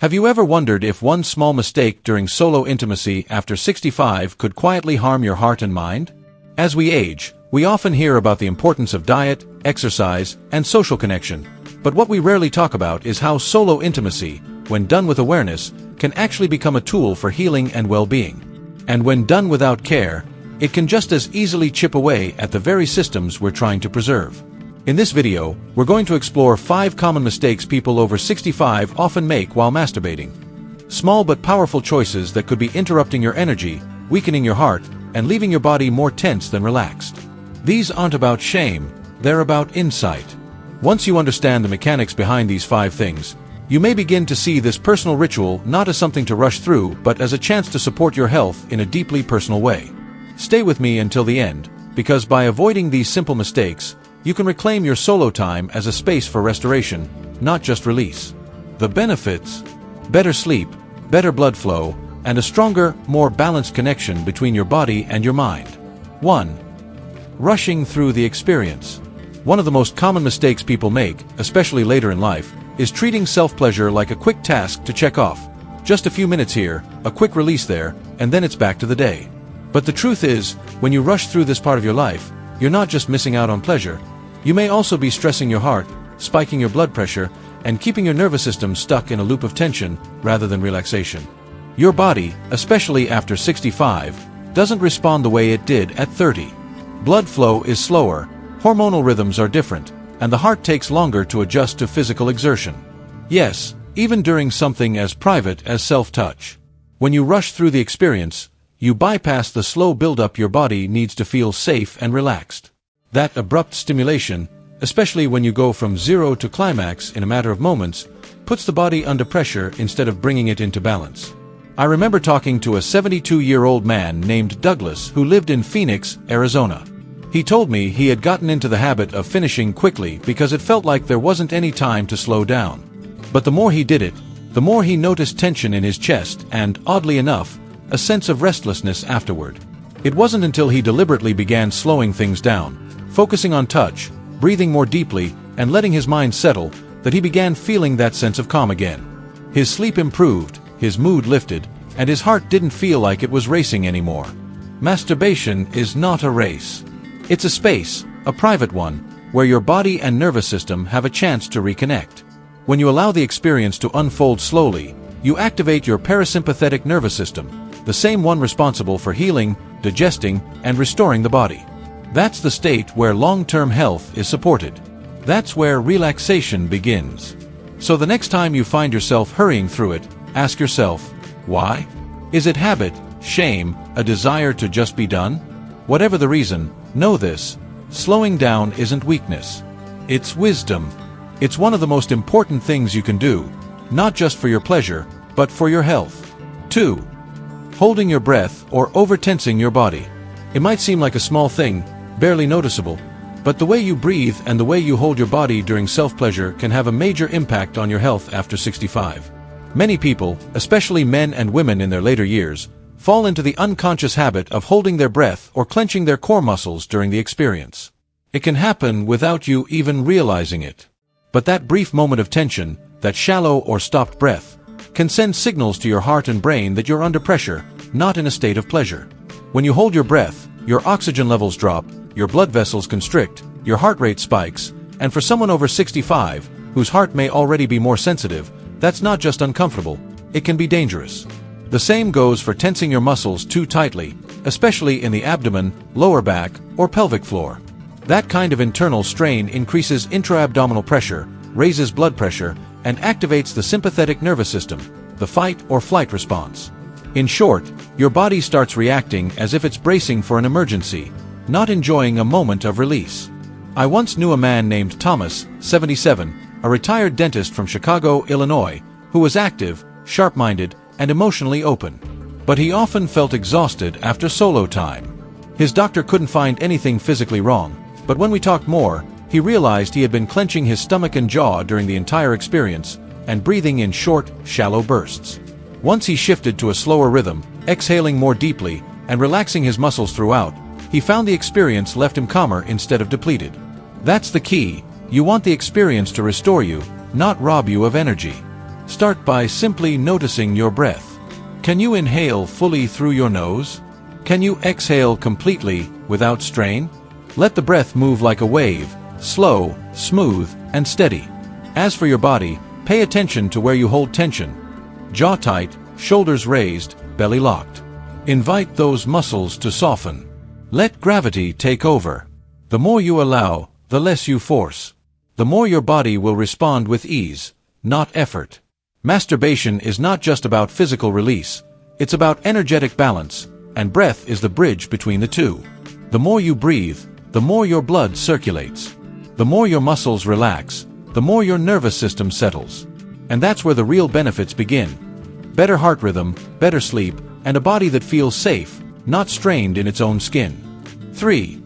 Have you ever wondered if one small mistake during solo intimacy after 65 could quietly harm your heart and mind? As we age, we often hear about the importance of diet, exercise, and social connection. But what we rarely talk about is how solo intimacy, when done with awareness, can actually become a tool for healing and well-being. And when done without care, it can just as easily chip away at the very systems we're trying to preserve. In this video, we're going to explore 5 common mistakes people over 65 often make while masturbating. Small but powerful choices that could be interrupting your energy, weakening your heart, and leaving your body more tense than relaxed. These aren't about shame, they're about insight. Once you understand the mechanics behind these 5 things, you may begin to see this personal ritual not as something to rush through, but as a chance to support your health in a deeply personal way. Stay with me until the end, because by avoiding these simple mistakes, you can reclaim your solo time as a space for restoration, not just release. The benefits: better sleep, better blood flow, and a stronger, more balanced connection between your body and your mind. 1. Rushing through the experience. One of the most common mistakes people make, especially later in life, is treating self-pleasure like a quick task to check off. Just a few minutes here, a quick release there, and then it's back to the day. But the truth is, when you rush through this part of your life, you're not just missing out on pleasure. You may also be stressing your heart, spiking your blood pressure, and keeping your nervous system stuck in a loop of tension rather than relaxation. Your body, especially after 65, doesn't respond the way it did at 30. Blood flow is slower, hormonal rhythms are different, and the heart takes longer to adjust to physical exertion. Yes, even during something as private as self-touch. When you rush through the experience, you bypass the slow build-up your body needs to feel safe and relaxed. That abrupt stimulation, especially when you go from zero to climax in a matter of moments, puts the body under pressure instead of bringing it into balance. I remember talking to a 72-year-old man named Douglas who lived in Phoenix, Arizona. He told me he had gotten into the habit of finishing quickly because it felt like there wasn't any time to slow down. But the more he did it, the more he noticed tension in his chest and, oddly enough, a sense of restlessness afterward. It wasn't until he deliberately began slowing things down, focusing on touch, breathing more deeply, and letting his mind settle, that he began feeling that sense of calm again. His sleep improved, his mood lifted, and his heart didn't feel like it was racing anymore. Masturbation is not a race. It's a space, a private one, where your body and nervous system have a chance to reconnect. When you allow the experience to unfold slowly, you activate your parasympathetic nervous system, the same one responsible for healing, digesting, and restoring the body. That's the state where long-term health is supported. That's where relaxation begins. So the next time you find yourself hurrying through it, ask yourself, why? Is it habit, shame, a desire to just be done? Whatever the reason, know this: slowing down isn't weakness. It's wisdom. It's one of the most important things you can do, not just for your pleasure, but for your health. 2. Holding your breath or over-tensing your body. It might seem like a small thing, barely noticeable, but the way you breathe and the way you hold your body during self-pleasure can have a major impact on your health after 65. Many people, especially men and women in their later years, fall into the unconscious habit of holding their breath or clenching their core muscles during the experience. It can happen without you even realizing it. But that brief moment of tension, that shallow or stopped breath, can send signals to your heart and brain that you're under pressure, not in a state of pleasure. When you hold your breath, your oxygen levels drop, your blood vessels constrict, your heart rate spikes, and for someone over 65, whose heart may already be more sensitive, that's not just uncomfortable, it can be dangerous. The same goes for tensing your muscles too tightly, especially in the abdomen, lower back, or pelvic floor. That kind of internal strain increases intra-abdominal pressure, raises blood pressure, and activates the sympathetic nervous system, the fight or flight response. In short, your body starts reacting as if it's bracing for an emergency, not enjoying a moment of release. I once knew a man named Thomas, 77, a retired dentist from Chicago, Illinois, who was active, sharp-minded, and emotionally open. But he often felt exhausted after solo time. His doctor couldn't find anything physically wrong, but when we talked more, he realized he had been clenching his stomach and jaw during the entire experience, and breathing in short, shallow bursts. Once he shifted to a slower rhythm, exhaling more deeply, and relaxing his muscles throughout, he found the experience left him calmer instead of depleted. That's the key. You want the experience to restore you, not rob you of energy. Start by simply noticing your breath. Can you inhale fully through your nose? Can you exhale completely without strain? Let the breath move like a wave, slow, smooth, and steady. As for your body, pay attention to where you hold tension. Jaw tight, shoulders raised, belly locked. Invite those muscles to soften. Let gravity take over. The more you allow, the less you force. The more your body will respond with ease, not effort. Masturbation is not just about physical release, it's about energetic balance, and breath is the bridge between the two. The more you breathe, the more your blood circulates. The more your muscles relax, the more your nervous system settles. And that's where the real benefits begin. Better heart rhythm, better sleep, and a body that feels safe, not strained in its own skin. 3.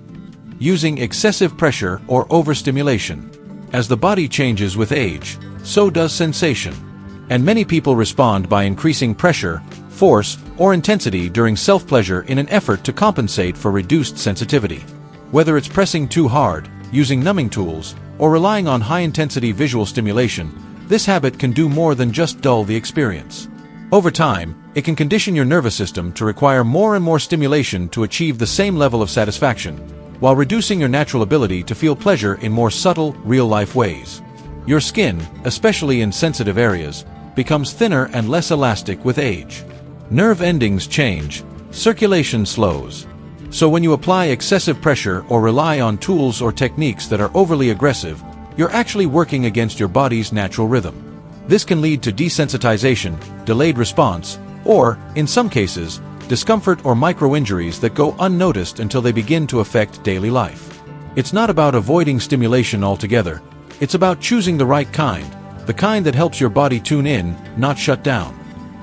Using excessive pressure or overstimulation. As the body changes with age, so does sensation. And many people respond by increasing pressure, force, or intensity during self-pleasure in an effort to compensate for reduced sensitivity. Whether it's pressing too hard, using numbing tools, or relying on high-intensity visual stimulation, this habit can do more than just dull the experience. Over time, it can condition your nervous system to require more and more stimulation to achieve the same level of satisfaction, while reducing your natural ability to feel pleasure in more subtle, real-life ways. Your skin, especially in sensitive areas, becomes thinner and less elastic with age. Nerve endings change, circulation slows. So when you apply excessive pressure or rely on tools or techniques that are overly aggressive, you're actually working against your body's natural rhythm. This can lead to desensitization, delayed response, or, in some cases, discomfort or micro-injuries that go unnoticed until they begin to affect daily life. It's not about avoiding stimulation altogether, it's about choosing the right kind, the kind that helps your body tune in, not shut down.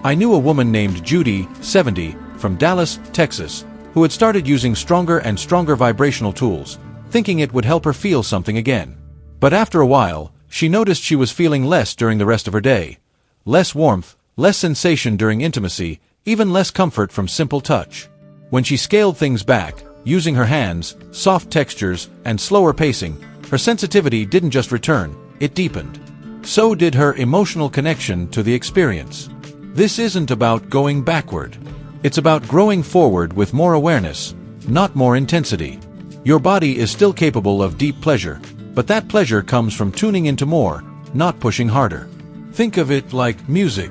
I knew a woman named Judy, 70, from Dallas, Texas, who had started using stronger and stronger vibrational tools, thinking it would help her feel something again. But after a while, she noticed she was feeling less during the rest of her day. Less warmth, less sensation during intimacy, even less comfort from simple touch. When she scaled things back, using her hands, soft textures, and slower pacing, her sensitivity didn't just return, it deepened. So did her emotional connection to the experience. This isn't about going backward. It's about growing forward with more awareness, not more intensity. Your body is still capable of deep pleasure, but that pleasure comes from tuning into more, not pushing harder. Think of it like music.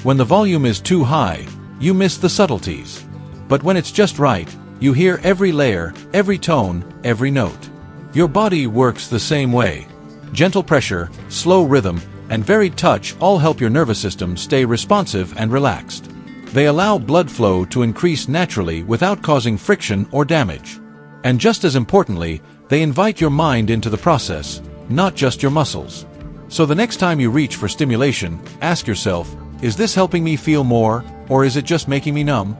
When the volume is too high, you miss the subtleties. But when it's just right, you hear every layer, every tone, every note. Your body works the same way. Gentle pressure, slow rhythm, and varied touch all help your nervous system stay responsive and relaxed. They allow blood flow to increase naturally without causing friction or damage. And just as importantly, they invite your mind into the process, not just your muscles. So the next time you reach for stimulation, ask yourself, is this helping me feel more, or is it just making me numb?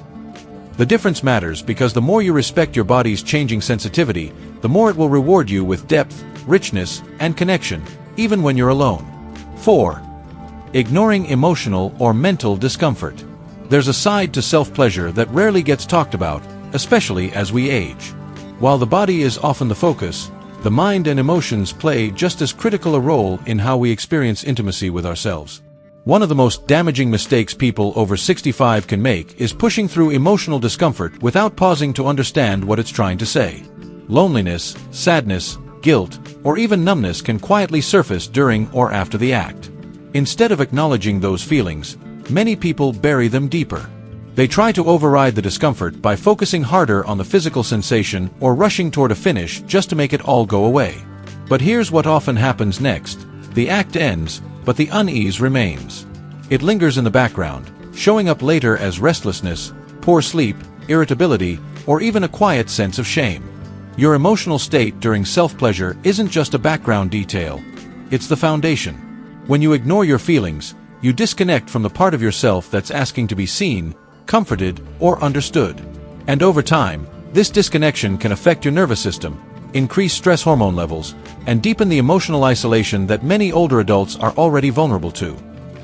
The difference matters because the more you respect your body's changing sensitivity, the more it will reward you with depth, richness, and connection, even when you're alone. 4. Ignoring emotional or mental discomfort. There's a side to self-pleasure that rarely gets talked about, especially as we age. While the body is often the focus, the mind and emotions play just as critical a role in how we experience intimacy with ourselves. One of the most damaging mistakes people over 65 can make is pushing through emotional discomfort without pausing to understand what it's trying to say. Loneliness, sadness, guilt, or even numbness can quietly surface during or after the act. Instead of acknowledging those feelings, many people bury them deeper. They try to override the discomfort by focusing harder on the physical sensation or rushing toward a finish just to make it all go away. But here's what often happens next. The act ends, but the unease remains. It lingers in the background, showing up later as restlessness, poor sleep, irritability, or even a quiet sense of shame. Your emotional state during self-pleasure isn't just a background detail, it's the foundation. When you ignore your feelings, you disconnect from the part of yourself that's asking to be seen, comforted, or understood. And over time, this disconnection can affect your nervous system, increase stress hormone levels, and deepen the emotional isolation that many older adults are already vulnerable to.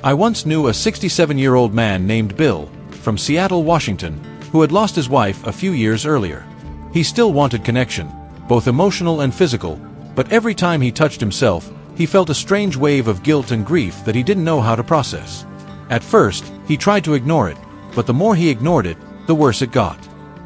I once knew a 67-year-old man named Bill, from Seattle, Washington, who had lost his wife a few years earlier. He still wanted connection, both emotional and physical, but every time he touched himself, he he felt a strange wave of guilt and grief that he didn't know how to process. At first, he tried to ignore it, but the more he ignored it, the worse it got.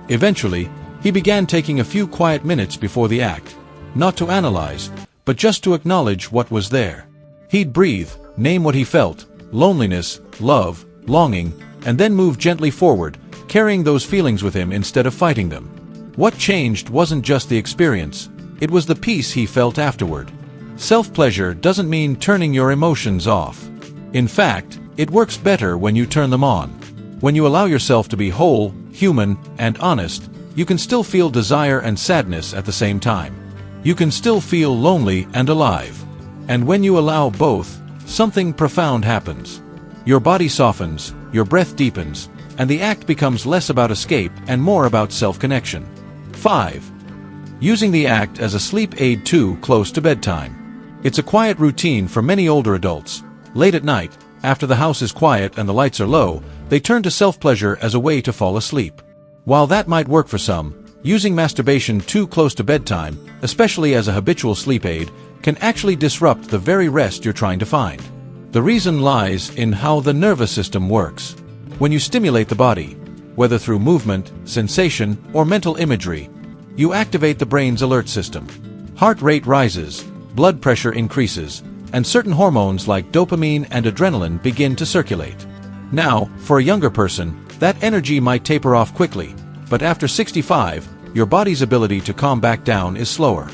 Eventually, he began taking a few quiet minutes before the act, not to analyze, but just to acknowledge what was there. He'd breathe, name what he felt, loneliness, love, longing, and then move gently forward, carrying those feelings with him instead of fighting them. What changed wasn't just the experience, it was the peace he felt afterward. Self-pleasure doesn't mean turning your emotions off. In fact, it works better when you turn them on. When you allow yourself to be whole, human, and honest, you can still feel desire and sadness at the same time. You can still feel lonely and alive. And when you allow both, something profound happens. Your body softens, your breath deepens, and the act becomes less about escape and more about self-connection. 5. Using the act as a sleep aid too close to bedtime. It's a quiet routine for many older adults. Late at night, after the house is quiet and the lights are low, they turn to self-pleasure as a way to fall asleep. While that might work for some, using masturbation too close to bedtime, especially as a habitual sleep aid, can actually disrupt the very rest you're trying to find. The reason lies in how the nervous system works. When you stimulate the body, whether through movement, sensation, or mental imagery, you activate the brain's alert system. Heart rate rises, blood pressure increases, and certain hormones like dopamine and adrenaline begin to circulate. Now, for a younger person, that energy might taper off quickly, but after 65, your body's ability to calm back down is slower.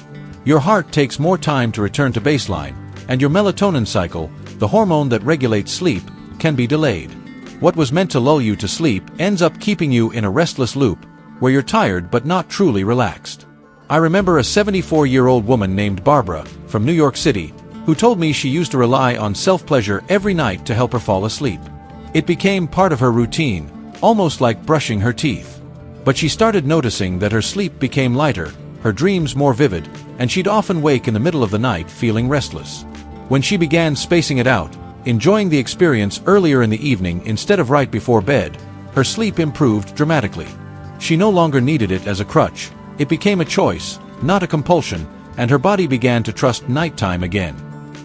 Your heart takes more time to return to baseline, and your melatonin cycle, the hormone that regulates sleep, can be delayed. What was meant to lull you to sleep ends up keeping you in a restless loop, where you're tired but not truly relaxed. I remember a 74-year-old woman named Barbara, from New York City, who told me she used to rely on self-pleasure every night to help her fall asleep. It became part of her routine, almost like brushing her teeth. But she started noticing that her sleep became lighter, her dreams more vivid, and she'd often wake in the middle of the night feeling restless. When she began spacing it out, enjoying the experience earlier in the evening instead of right before bed, her sleep improved dramatically. She no longer needed it as a crutch. It became a choice, not a compulsion, and her body began to trust nighttime again.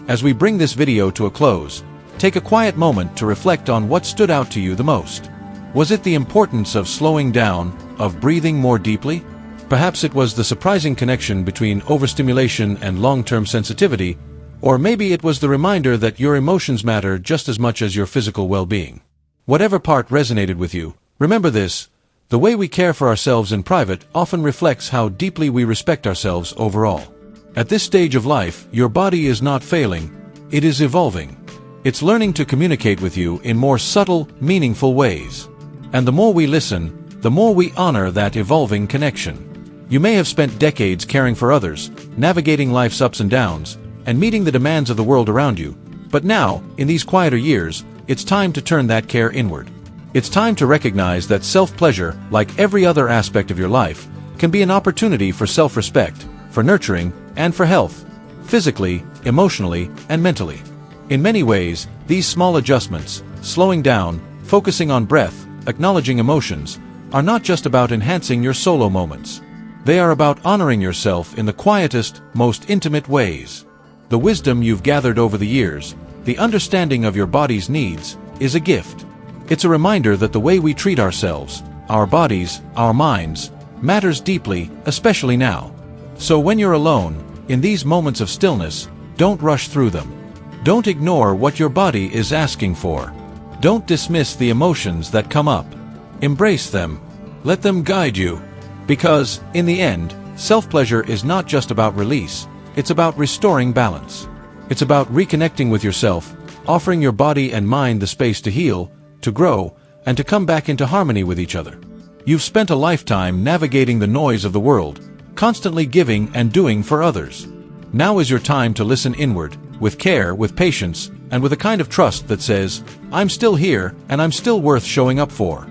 As we bring this video to a close, take a quiet moment to reflect on what stood out to you the most. Was it the importance of slowing down, of breathing more deeply? Perhaps it was the surprising connection between overstimulation and long-term sensitivity, or maybe it was the reminder that your emotions matter just as much as your physical well-being. Whatever part resonated with you, remember this: the way we care for ourselves in private often reflects how deeply we respect ourselves overall. At this stage of life, your body is not failing, it is evolving. It's learning to communicate with you in more subtle, meaningful ways. And the more we listen, the more we honor that evolving connection. You may have spent decades caring for others, navigating life's ups and downs, and meeting the demands of the world around you. But now, in these quieter years, it's time to turn that care inward. It's time to recognize that self-pleasure, like every other aspect of your life, can be an opportunity for self-respect, for nurturing, and for health, physically, emotionally, and mentally. In many ways, these small adjustments, slowing down, focusing on breath, acknowledging emotions, are not just about enhancing your solo moments. They are about honoring yourself in the quietest, most intimate ways. The wisdom you've gathered over the years, the understanding of your body's needs, is a gift. It's a reminder that the way we treat ourselves, our bodies, our minds, matters deeply, especially now. So when you're alone, in these moments of stillness, don't rush through them. Don't ignore what your body is asking for. Don't dismiss the emotions that come up. Embrace them. Let them guide you. Because, in the end, self-pleasure is not just about release, it's about restoring balance. It's about reconnecting with yourself, offering your body and mind the space to heal, to grow, and to come back into harmony with each other. You've spent a lifetime navigating the noise of the world, constantly giving and doing for others. Now is your time to listen inward, with care, with patience, and with a kind of trust that says, I'm still here, and I'm still worth showing up for.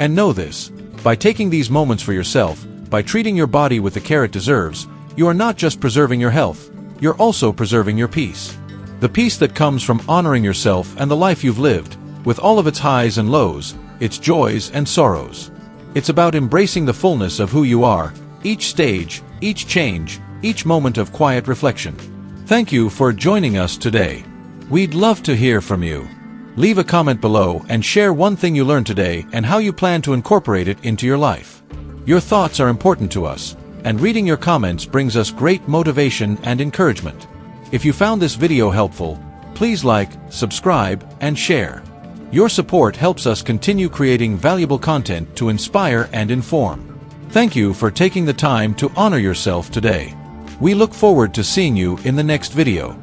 And know this: by taking these moments for yourself, by treating your body with the care it deserves, you are not just preserving your health, you're also preserving your peace. The peace that comes from honoring yourself and the life you've lived, with all of its highs and lows, its joys and sorrows. It's about embracing the fullness of who you are, each stage, each change, each moment of quiet reflection. Thank you for joining us today. We'd love to hear from you. Leave a comment below and share one thing you learned today and how you plan to incorporate it into your life. Your thoughts are important to us, and reading your comments brings us great motivation and encouragement. If you found this video helpful, please like, subscribe, and share. Your support helps us continue creating valuable content to inspire and inform. Thank you for taking the time to honor yourself today. We look forward to seeing you in the next video.